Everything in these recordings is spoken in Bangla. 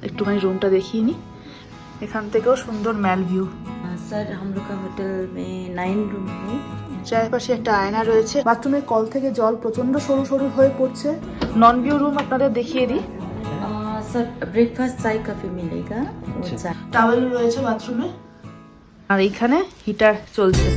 একটুখানি রুমটা দেখিয়ে নি। এখান থেকেও সুন্দর ম্যাল ভিউ। सर हम लोग का होटल में 9 रूम है। চারপাশে একটা আয়না রয়েছে। বাথরুমের কল থেকে জল প্রচন্ড সরু সরু হয়ে পড়ছে। নন ভিউ রুম আপনাদের দেখিয়ে দিই। सर ब्रेकफास्ट चाय कॉफी मिलेगा। টাওয়েল রয়েছে বাথরুমে, আর এইখানে হিটার চলছে।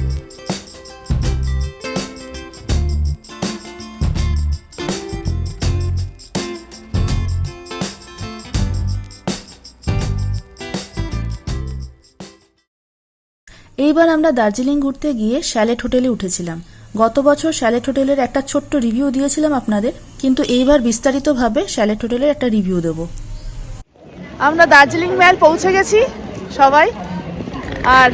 এইবার আমরা দার্জিলিং ঘুরতে গিয়ে শ্যালেট হোটেলে উঠেছিলাম। গত বছর শ্যালেট হোটেলের একটা ছোট্ট রিভিউ দিয়েছিলাম আপনাদের, কিন্তু এইবার বিস্তারিতভাবে শ্যালেট হোটেলের একটা রিভিউ দেব। আমরা দার্জিলিং ম্যাল পৌঁছে গেছি সবাই, আর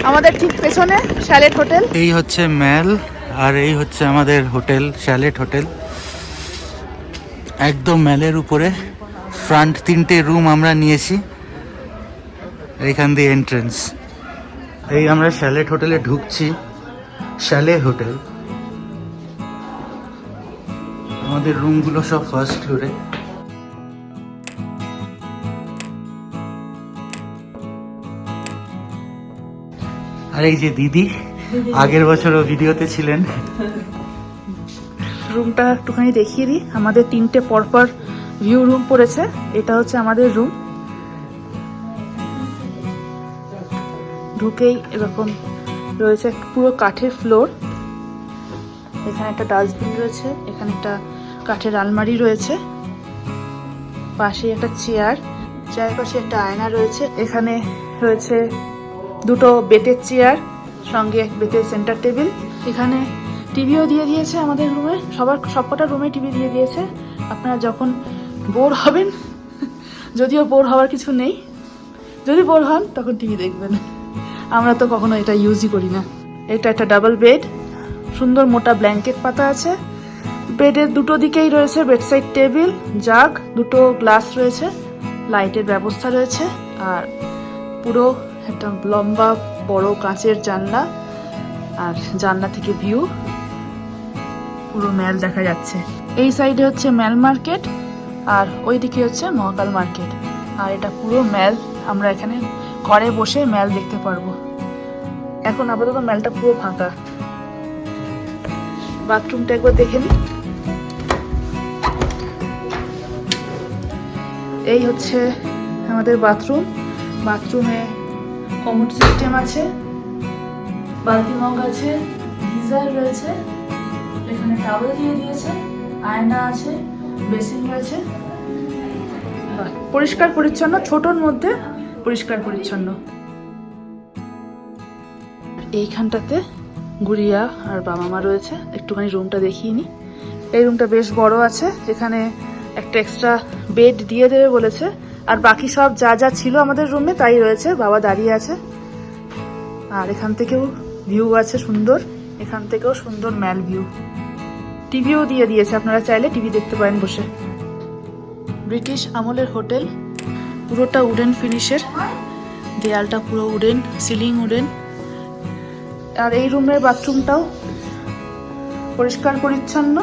আমাদের ঠিক পেছনে শ্যালেট হোটেল। এই হচ্ছে ম্যাল, আর এই হচ্ছে আমাদের হোটেল, শ্যালেট হোটেল। একদম ম্যালের উপরে ফ্রন্ট 3টে রুম আমরা নিয়েছি। এইখান দিয়ে এন্ট্রেন্স। এই আমরা শ্যালেট হোটেলে ঢুকছি। শ্যালে হোটেল। আমাদের রুমগুলো সব ফার্স্ট ফ্লোরে। আর এই যে দিদি, আগের বছরও ভিডিওতে ছিলেন। রুমটা একটুখানি দেখিয়ে দিই। আমাদের 3টে পরপর ভিউ রুম পড়েছে। এটা হচ্ছে আমাদের রুম। ঢুকেই এরকম রয়েছে পুরো কাঠের ফ্লোর। এখানে একটা ডাস্টবিন রয়েছে, এখানে একটা কাঠের আলমারি রয়েছে, পাশে একটা চেয়ার, চারপাশে একটা আয়না রয়েছে। এখানে রয়েছে 2টো বেতের চেয়ার, সঙ্গে বেতের সেন্টার টেবিল। এখানে টিভিও দিয়ে দিয়েছে আমাদের রুমে। সবকটা রুমে টিভি দিয়ে দিয়েছে। আপনারা যখন বোর হবেন, যদিও বোর হওয়ার কিছু নেই, যদি বোর হন তখন টিভি দেখবেন। আমরা তো কখনো এটা ইউজই করি না। এটা একটা ডাবল বেড, সুন্দর মোটা ব্ল্যাঙ্কেট পাতা আছে। বেডের 2টো দিকেই রয়েছে বেডসাইড টেবিল, জাগ, 2টো গ্লাস রয়েছে, লাইটের ব্যবস্থা রয়েছে, আর পুরো একটা লম্বা বড় কাঁচের জানলা, আর জানলা থেকে ভিউ পুরো ম্যাল দেখা যাচ্ছে। এই সাইডে হচ্ছে ম্যাল মার্কেট, আর ওই দিকে হচ্ছে মহাকাল মার্কেট। আর এটা পুরো ম্যাল, আমরা এখানে ঘরে বসে ম্যাল দেখতে পারবো। এখন আপাতত ম্যালটা পুরো ফাঁকা। বাথরুমটা একবার দেখে নিই। এই হচ্ছে আমাদের বাথরুম। বাথরুমে কমোড সিস্টেম আছে, বালতি মগ আছে, গিজার রয়েছে, এখানে টাওয়েল দিয়ে দিয়েছে, আয়না আছে, বেসিন রয়েছে। পরিষ্কার পরিচ্ছন্ন, ছোটর মধ্যে পরিষ্কার পরিচ্ছন্ন। এইখানটাতে গুড়িয়া আর বাবা মা রয়েছে। একটুখানি রুমটা দেখিয়ে নি। এই রুমটা বেশ বড় আছে। এখানে একটা এক্সট্রা বেড দিয়ে দেবে বলেছে, আর বাকি সব যা যা ছিল আমাদের রুমে তাই রয়েছে। বাবা দাঁড়িয়ে আছে, আর এখান থেকেও ভিউ আছে সুন্দর। এখান থেকেও সুন্দর ম্যাল ভিউ। টিভিও দিয়ে দিয়েছে, আপনারা চাইলে টিভি দেখতে পারেন বসে। ব্রিটিশ আমলের হোটেল, পুরোটা উডেন ফিনিশের, দেয়ালটা পুরো উডেন, সিলিং উডেন। আর এই রুমের বাথরুমটাও পরিষ্কার পরিচ্ছন্ন,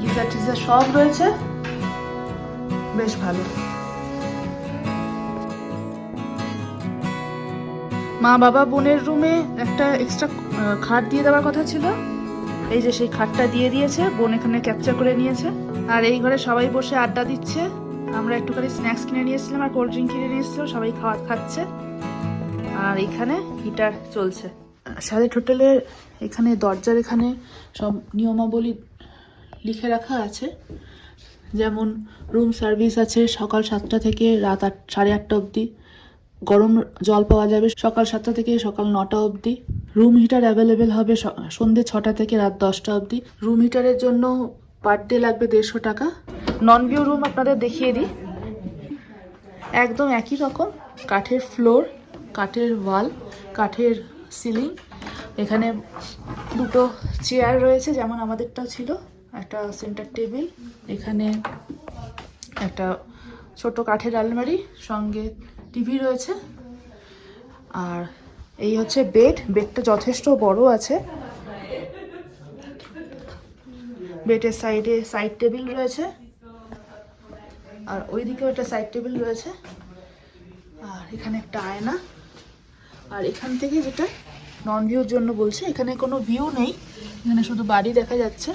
গিজার টিজার সব রয়েছে, বেশ ভালো। মা বাবা বোনের রুমে একটা এক্সট্রা খাট দিয়ে দেওয়ার কথা ছিল। এই যে সেই খাটটা দিয়ে দিয়েছে, বোন এখানে ক্যাপচার করে নিয়েছে। আর এই ঘরে সবাই বসে আড্ডা দিচ্ছে। আমরা একটুখানি স্ন্যাক্স কিনে নিয়েছিলাম আর কোল্ড ড্রিঙ্ক কিনে নিয়েছিলাম, সবাই খাচ্ছে। আর এখানে হিটার চলছে। শ্যালেট হোটেলের এখানে দরজার এখানে সব নিয়মাবলী লিখে রাখা আছে। যেমন রুম সার্ভিস আছে সকাল 7টা থেকে রাত 8:30 অবধি। গরম জল পাওয়া যাবে সকাল 7টা থেকে সকাল 9টা অবধি। রুম হিটার অ্যাভেলেবেল হবে সন্ধ্যে 6টা থেকে রাত 10টা অবধি। রুম হিটারের জন্য পার ডে লাগবে 150 টাকা। নন ভিউ রুম আপনাদের দেখিয়ে দিই। একদম একই রকম, কাঠের ফ্লোর, কাঠের ওয়াল, কাঠের সিলিং। এখানে 2টো চেয়ার রয়েছে যেমন আমাদেরটা ছিল, একটা সেন্টার টেবিল, এখানে একটা ছোট কাঠের আলমারি, সঙ্গে টিভি রয়েছে। আর এই হচ্ছে বেড। বেডটা যথেষ্ট বড় আছে। বেডের সাইডে সাইড টেবিল রয়েছে। আর ওইদিকেও একটা সাইড টেবিল রয়েছে, আর এখানে একটা আয়না। আর এখান থেকে যেটা নন ভিউর জন্য বলছে, এখানে কোনো ভিউ নেই, এখানে শুধু বাড়ি দেখা যাচ্ছে।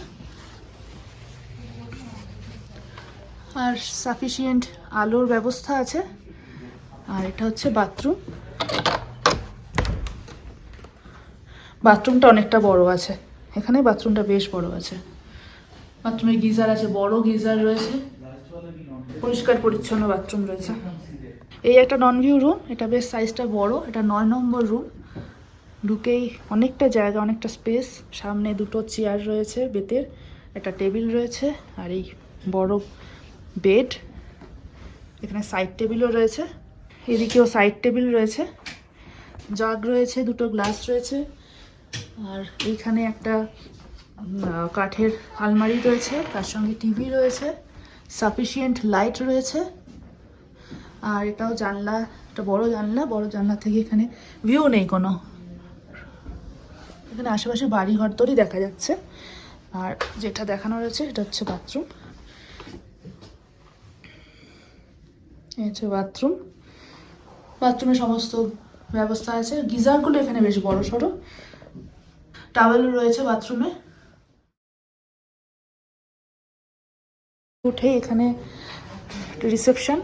আর সাফিসিয়েন্ট আলোর ব্যবস্থা আছে। আর এটা হচ্ছে বাথরুম। বাথরুমটা অনেকটা বড় আছে, এখানে বাথরুমটা বেশ বড় আছে। বাথরুমে গিজার আছে, বড় গিজার রয়েছে, পরিষ্কার পরিচ্ছন্ন বাথরুম রয়েছে। এই একটা নন ভিউ রুম, এটা বেশ সাইজটা বড়, এটা 9 নম্বর রুম। ঢুকেই অনেকটা জায়গা, অনেকটা স্পেস। সামনে দুটো চেয়ার রয়েছে বেতের, একটা টেবিল রয়েছে, আর এই বড় বেড। এখানে সাইড টেবিলও রয়েছে, এদিকেও সাইড টেবিল রয়েছে, জাগ রয়েছে, দুটো গ্লাস রয়েছে। আর এইখানে একটা কাঠের আলমারি রয়েছে, তার সঙ্গে টিভি রয়েছে, সাফিসিয়েন্ট লাইট রয়েছে। আর এটাও জানলা, একটা বড় জানলা, বড় জানলা থেকে এখানে ভিউ নেই কোনো, এখানে আশেপাশে বাড়ি ঘর তোরই দেখা যাচ্ছে। আর যেটা দেখানো রয়েছে এটা হচ্ছে বাথরুম। এই হচ্ছে বাথরুম। বাথরুমে সমস্ত ব্যবস্থা আছে, গিজারগুলো এখানে বেশ বড় সড়ো, টাওয়েল রয়েছে বাথরুমে। উঠে এখানে রিসেপশন,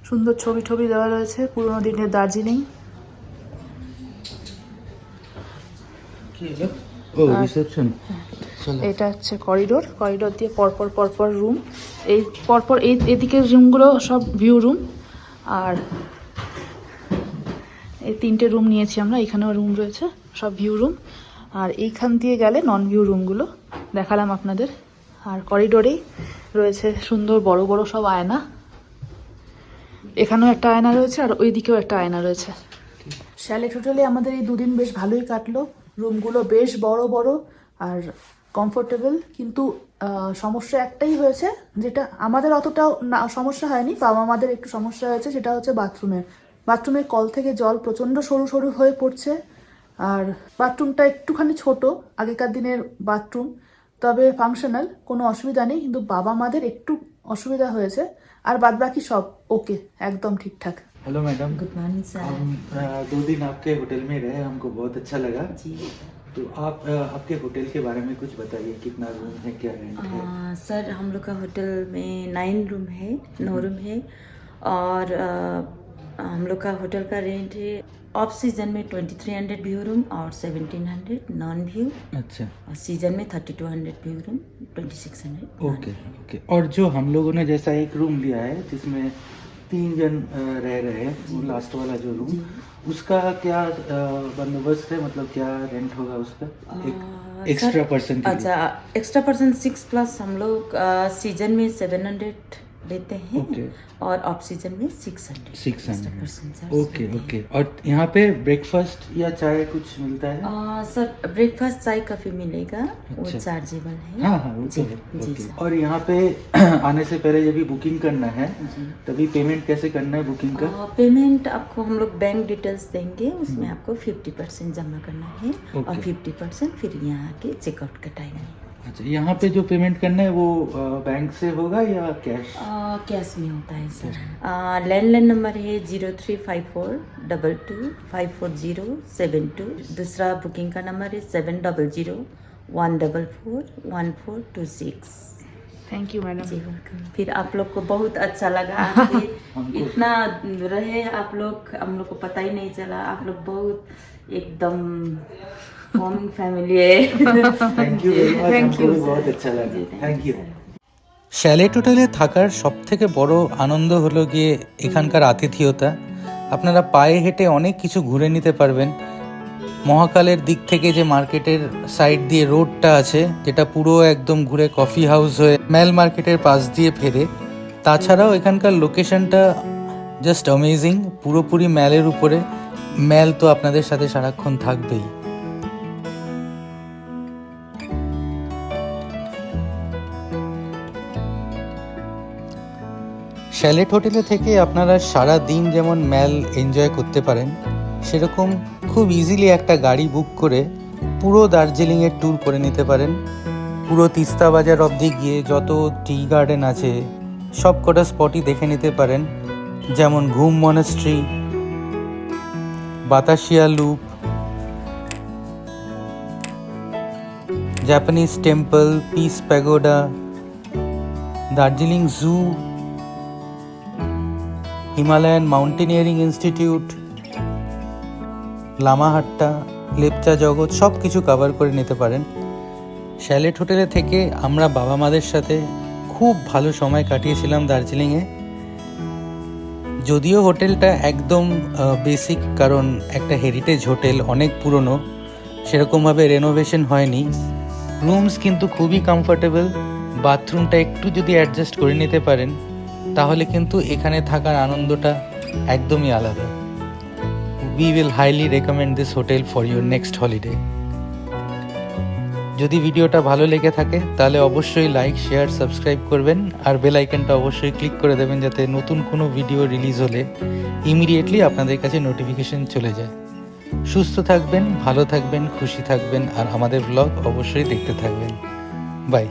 সুন্দর ছবি টবি দেওয়া রয়েছে, পুরোনো দিনের দার্জিলিং। রিসেপশন। এটা হচ্ছে করিডোর, করিডোর দিয়ে পরপর পরপর রুম। এই পরপর এদিকের রুমগুলো সব ভিউ রুম। আর এই 3টে রুম নিয়েছি আমরা, এখানেও রুম রয়েছে, সব ভিউ রুম। আর এইখান দিয়ে গেলে নন ভিউ রুমগুলো দেখালাম আপনাদের। আর করিডোরেই রয়েছে সুন্দর বড় বড় সব আয়না, এখানেও একটা আয়না রয়েছে, আর ওই দিকেও একটা আয়না রয়েছে। শ্যালেট হোটেলে আমাদের এই দুদিন বেশ ভালোই কাটলো। রুমগুলো বেশ বড় বড় আর কমফোর্টেবল, কিন্তু সমস্যা একটাই হয়েছে, যেটা আমাদের অতটাও না সমস্যা হয়নি, বাবা মাদের একটু সমস্যা হয়েছে, সেটা হচ্ছে বাথরুমের কল থেকে জল প্রচণ্ড সরু সরু হয়ে পড়ছে। আর বাথরুমটা একটুখানি ছোট, আগেকার দিনের বাথরুম, তবে ফাংশনাল, কোনো অসুবিধা নেই, কিন্তু বাবা মাদের একটু অসুবিধা হয়েছে। আর বাদবাকি সব ওকে, একদম ঠিকঠাক। Hello madam, good morning sir. हम 2 दिन आपके होटल में रहे, हमको बहुत अच्छा लगा। जी तो आप आपके होटल के बारे में कुछ बताइए, कितना रूम है, क्या रेंट है? सर हम लोग का होटल में 9 रूम है, 9 रूम है। और हम लोग का होटल का रेंट है ऑफ सीजन में 2300 व्यू रूम और 1700 नॉन व्यू। अच्छा, और सीजन में 3200 व्यू रूम, 2600। Okay okay. और जो हम लोगों ने जैसा एक रूम लिया है जिसमें 3 जन रह रहे हैं, वो लास्ट वाला जो रूम, उसका क्या बंदोबस्त है, मतलब क्या रेंट होगा उसका, एक एक्स्ट्रा पर्सन के लिए? अच्छा, एक्स्ट्रा पर्सन 6+ हम लोग सीजन में 700 लेते हैं। ओके। और ऑफ सीजन में 600 600। Okay okay. और यहाँ पे ब्रेकफास्ट या चाय कुछ मिलता है? सर ब्रेकफास्ट चाय काफी मिलेगा, वो अच्छा। चार्जेबल है। हाँ हाँ, वो तो जी, है। जी ओके। सर। और यहाँ पे आने से पहले जब भी बुकिंग करना है, तभी पेमेंट कैसे करना है बुकिंग का? पेमेंट आपको हम लोग बैंक डिटेल्स देंगे, उसमें आपको 50% जमा करना है। ओके। और 50% फिर यहाँ के चेकआउट का टाइम है। अच्छा, यहाँ पे जो पेमेंट करना है वो बैंक से होगा या कैश? कैश में होता है सर। लैंडलाइन नंबर है 035422544072। दूसरा बुकिंग का नंबर है 7001441426। Thank you madam. जी वेलकम। फिर आप लोग को बहुत अच्छा लगा आके, इतना रहे आप लोग, हम लोग को पता ही नहीं चला, आप लोग बहुत एकदम होम फैमिली है। Thank you very much, Thank हमको you, भी sir. बहुत अच्छा लगा। Thank you. শ্যালেট হোটেলে থাকার সবথেকে বড় আনন্দ হলো গিয়ে এখানকার আতিথেয়তা। আপনারা পায়ে হেঁটে অনেক কিছু ঘুরে নিতে পারবেন। মহাকালের দিক থেকে যে মার্কেটের সাইড দিয়ে রোডটা আছে, যেটা পুরো একদম ঘুরে কফি হাউস হয়ে ম্যাল মার্কেটের পাশ দিয়ে ফেরে। তাছাড়াও এখানকার লোকেশনটা জাস্ট অ্যামেজিং, পুরোপুরি ম্যালের উপরে। ম্যাল তো আপনাদের সাথে সারাক্ষণ থাকবেই। শ্যালেট হোটেলে থেকে আপনারা সারা দিন যেমন ম্যাল এনজয় করতে পারেন, সেরকম খুব ইজিলি একটা গাড়ি বুক করে পুরো দার্জিলিংয়ের ট্যুর করে নিতে পারেন। পুরো তিস্তা বাজার অবধি গিয়ে যত টি গার্ডেন আছে সব কটা স্পটই দেখে নিতে পারেন, যেমন Ghum monastery, Batasia loop, Japanese temple, peace pagoda, Darjeeling zoo, Himalayan mountaineering institute, Lamahatta, Lepcha Jagat সব কিছু কভার করে নিতে পারেন। শ্যালেট হোটেলে থেকে আমরা বাবা মাদের সাথে খুব ভালো সময় কাটিয়েছিলাম দার্জিলিংয়ে। যদিও হোটেলটা একদম বেসিক, কারণ একটা হেরিটেজ হোটেল, অনেক পুরনো, সেরকমভাবে রেনোভেশন হয়নি। রুমস কিন্তু খুবই কমফোর্টেবল, বাথরুমটা একটু যদি অ্যাডজাস্ট করে নিতে পারেন তাহলে কিন্তু এখানে থাকার আনন্দটা একদমই আলাদা। We will highly recommend this hotel for your next holiday. যদি ভিডিওটা ভালো লেগে থাকে তাহলে অবশ্যই লাইক, শেয়ার, সাবস্ক্রাইব করবেন আর বেল আইকনটা অবশ্যই ক্লিক করে দেবেন যাতে নতুন কোনো ভিডিও রিলিজ হলে ইমিডিয়েটলি আপনাদের কাছে নোটিফিকেশন চলে যায়। সুস্থ থাকবেন, ভালো থাকবেন, খুশি থাকবেন আর আমাদের ব্লগ অবশ্যই দেখতে থাকবেন। বাই।